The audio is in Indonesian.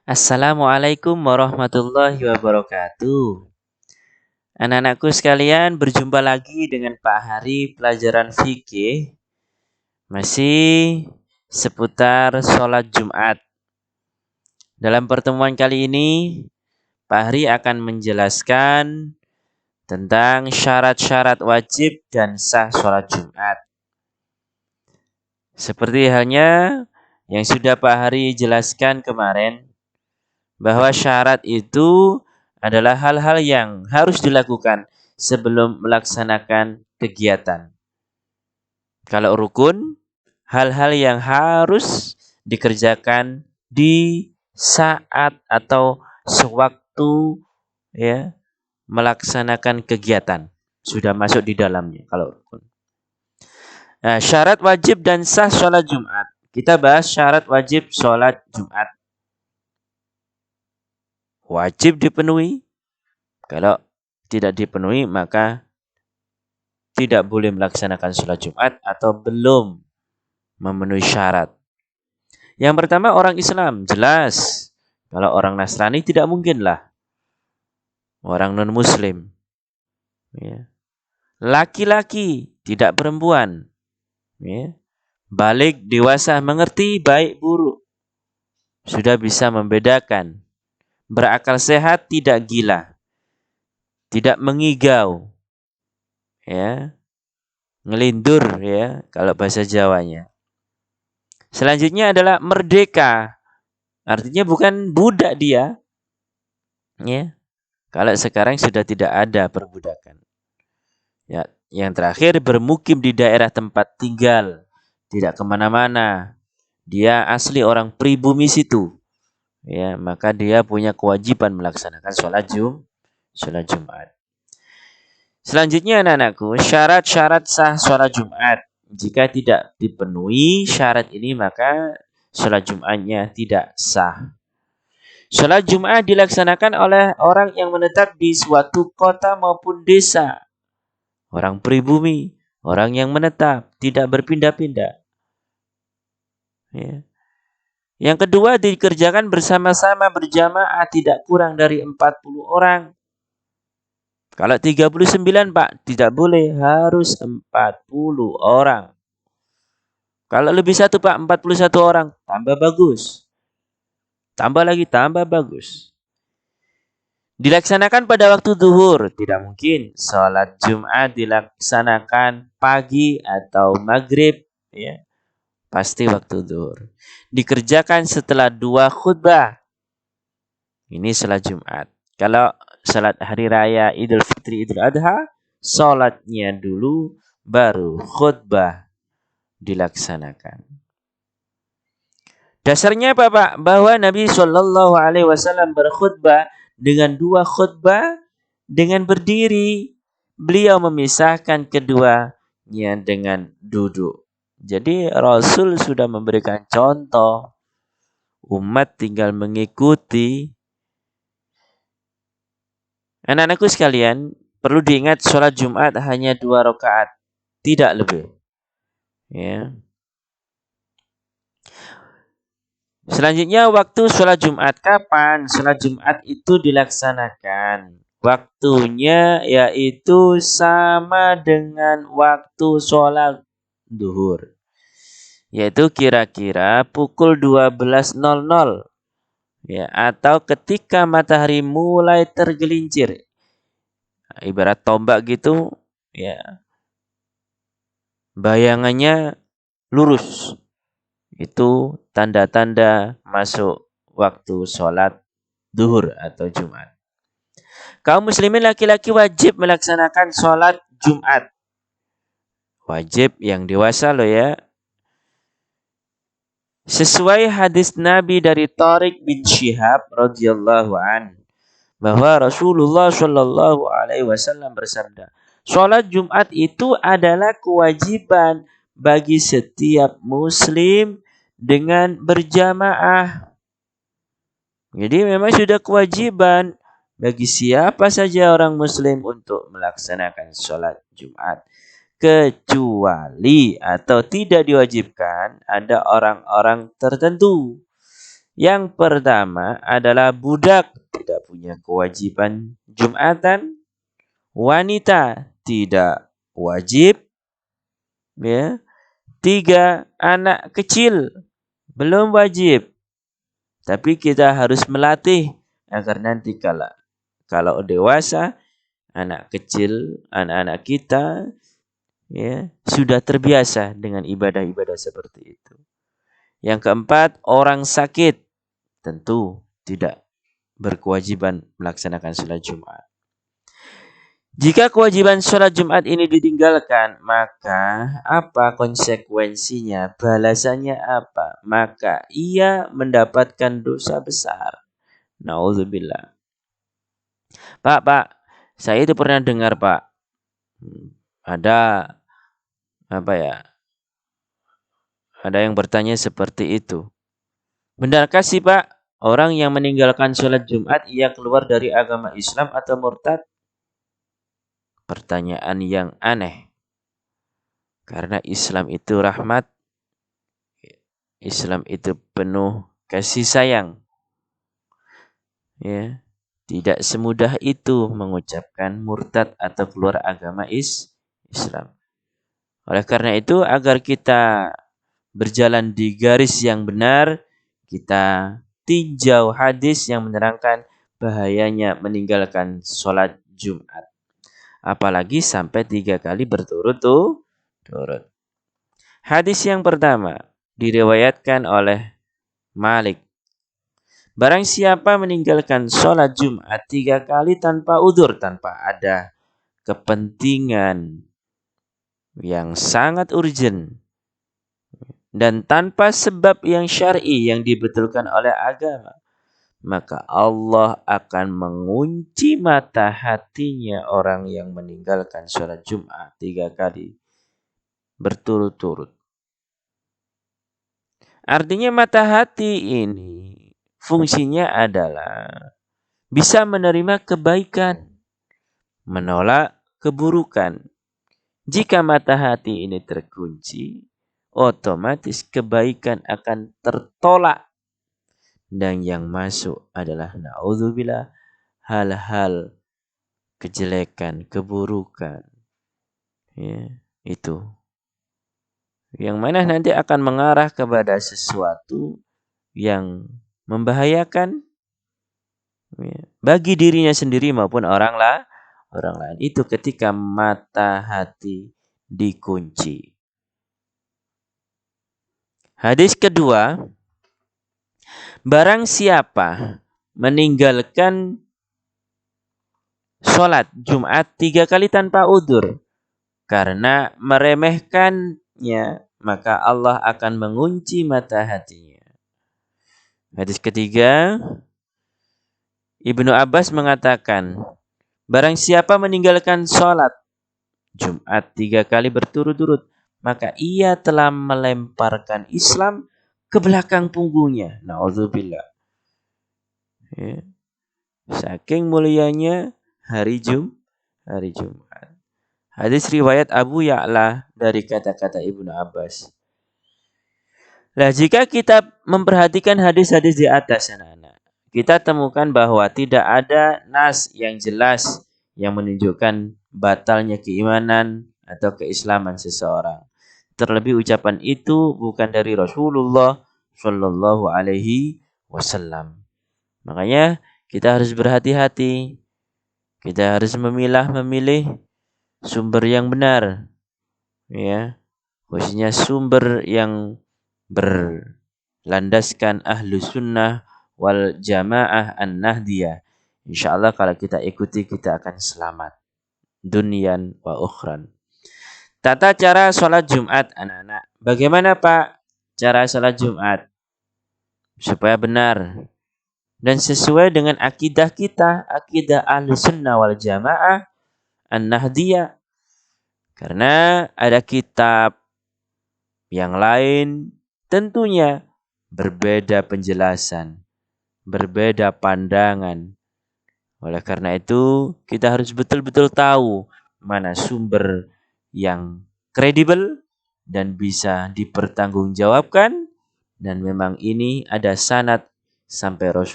Assalamualaikum warahmatullahi wabarakatuh. Anak-anakku sekalian, berjumpa lagi dengan Pak Hari pelajaran fikih. Masih seputar sholat Jumat. Dalam pertemuan kali ini, Pak Hari akan menjelaskan tentang syarat-syarat wajib dan sah sholat Jumat. Seperti halnya yang sudah Pak Hari jelaskan kemarin, bahwa syarat itu adalah hal-hal yang harus dilakukan sebelum melaksanakan kegiatan. Kalau rukun, hal-hal yang harus dikerjakan di saat atau sewaktu ya melaksanakan kegiatan. Sudah masuk di dalamnya kalau rukun. Nah, syarat wajib dan sah sholat Jumat. Kita bahas syarat wajib sholat Jumat. Wajib dipenuhi. Kalau tidak dipenuhi maka tidak boleh melaksanakan sholat Jumat atau belum memenuhi syarat. Yang pertama orang Islam, jelas. Kalau orang Nasrani tidak mungkinlah. Orang non-Muslim. Ya. Laki-laki, tidak perempuan. Ya. Balik, dewasa, mengerti baik buruk. Sudah bisa membedakan. Berakal sehat, tidak gila. Tidak mengigau. Ya. Ngelindur ya kalau bahasa Jawanya. Selanjutnya adalah merdeka. Artinya bukan budak dia. Ya. Kalau sekarang sudah tidak ada perbudakan. Ya, yang terakhir bermukim di daerah tempat tinggal, tidak kemana-mana. Dia asli orang pribumi situ. Ya, maka dia punya kewajiban melaksanakan sholat Jumat. Selanjutnya anak-anakku, syarat-syarat sah sholat Jumat. Jika tidak dipenuhi syarat ini maka sholat Jumatnya tidak sah. Sholat Jumat dilaksanakan oleh orang yang menetap di suatu kota maupun desa. Orang pribumi, orang yang menetap, tidak berpindah-pindah. Ya. Yang kedua dikerjakan bersama-sama berjamaah tidak kurang dari 40 orang. Kalau 39 Pak, tidak boleh, harus 40 orang. Kalau lebih satu Pak, 41 orang, tambah bagus. Tambah lagi, tambah bagus. Dilaksanakan pada waktu zuhur, tidak mungkin. Salat Jumat dilaksanakan pagi atau maghrib, ya. Pasti waktu zuhur. Dikerjakan setelah 2 khutbah. Ini salat Jumat. Kalau salat hari raya Idul Fitri, Idul Adha, salatnya dulu baru khutbah dilaksanakan. Dasarnya apa Pak? Bahwa Nabi Shallallahu Alaihi Wasallam berkhutbah dengan 2 khutbah dengan berdiri. Beliau memisahkan keduanya dengan duduk. Jadi Rasul sudah memberikan contoh. Umat tinggal mengikuti. Anak-anakku sekalian, perlu diingat sholat Jumat hanya 2 rakaat, tidak lebih. Ya. Selanjutnya waktu sholat Jumat. Kapan sholat Jumat itu dilaksanakan? Waktunya yaitu sama dengan waktu sholat duhur. Yaitu kira-kira pukul 12.00. Ya, atau ketika matahari mulai tergelincir. Ibarat tombak gitu, ya. Bayangannya lurus. Itu tanda-tanda masuk waktu sholat duhur atau Jumat. Kaum muslimin laki-laki wajib melaksanakan sholat Jumat. Wajib yang dewasa loh ya. Sesuai hadis Nabi dari Tariq bin Syihab radhiyallahu an, bahwa Rasulullah Shallallahu Alaihi Wasallam bersabda, sholat Jumat itu adalah kewajiban bagi setiap muslim dengan berjamaah. Jadi memang sudah kewajiban bagi siapa saja orang muslim untuk melaksanakan sholat Jumat. Kecuali atau tidak diwajibkan ada orang-orang tertentu Yang pertama adalah budak tidak punya kewajiban Jumatan, wanita tidak wajib, ya. 3, anak kecil belum wajib, tapi kita harus melatih agar nanti kalau dewasa, anak kecil, anak-anak kita, ya, sudah terbiasa dengan ibadah-ibadah seperti itu. Yang keempat, orang sakit tentu tidak berkewajiban melaksanakan sholat Jumat. Jika kewajiban sholat Jumat ini ditinggalkan, maka apa konsekuensinya? Balasannya apa? Maka ia mendapatkan dosa besar. Nauzubillah. Pak, saya itu pernah dengar, Pak. Ada apa ya? Ada yang bertanya seperti itu. Benarkah sih, Pak, orang yang meninggalkan sholat Jumat ia keluar dari agama Islam atau murtad? Pertanyaan yang aneh. Karena Islam itu rahmat, Islam itu penuh kasih sayang. Ya, tidak semudah itu mengucapkan murtad atau keluar agama Islam. Oleh karena itu, agar kita berjalan di garis yang benar, kita tinjau hadis yang menerangkan bahayanya meninggalkan sholat Jumat. Apalagi sampai 3 kali berturut-turut. Hadis yang pertama diriwayatkan oleh Malik. Barang siapa meninggalkan sholat Jumat 3 kali tanpa udzur, tanpa ada kepentingan yang sangat urgent, dan tanpa sebab yang syar'i yang dibetulkan oleh agama, maka Allah akan mengunci mata hatinya orang yang meninggalkan sholat Jumat 3 kali berturut-turut. Artinya mata hati ini fungsinya adalah bisa menerima kebaikan, menolak keburukan. Jika mata hati ini terkunci, otomatis kebaikan akan tertolak. Dan yang masuk adalah na'udzubillah, hal-hal kejelekan, keburukan. Ya, itu. Yang mana nanti akan mengarah kepada sesuatu yang membahayakan, ya, bagi dirinya sendiri maupun orang lain. Itu ketika mata hati dikunci. Hadis kedua, barang siapa meninggalkan sholat Jumat 3 kali tanpa udzur karena meremehkannya, maka Allah akan mengunci mata hatinya. Hadis ketiga, Ibnu Abbas mengatakan, barang siapa meninggalkan sholat Jumat 3 kali berturut-turut, maka ia telah melemparkan Islam ke belakang punggungnya. Na'udzubillah. Ya. Saking mulianya hari Jumat. Hadis riwayat Abu Ya'la dari kata-kata Ibnu Abbas. Nah, jika kita memperhatikan hadis-hadis di atas, anak-anak, kita temukan bahwa tidak ada nas yang jelas yang menunjukkan batalnya keimanan atau keislaman seseorang. Terlebih ucapan itu bukan dari Rasulullah Shallallahu Alaihi Wasallam. Makanya kita harus berhati-hati. Kita harus memilih sumber yang benar, ya, khususnya sumber yang berlandaskan ahlu sunnah wal jamaah an-nahdiyah. InsyaAllah kalau kita ikuti kita akan selamat dunyan wa ukhran. Tata cara sholat Jumat, anak-anak. Bagaimana, Pak, cara sholat Jumat supaya benar dan sesuai dengan akidah kita, akidah ahlu sunnah wal jamaah an-nahdiyah? Karena ada kitab yang lain tentunya berbeda penjelasan, berbeda pandangan. Oleh karena itu, kita harus betul-betul tahu mana sumber yang kredibel dan bisa dipertanggungjawabkan, dan memang ini ada sanad sampai Rasul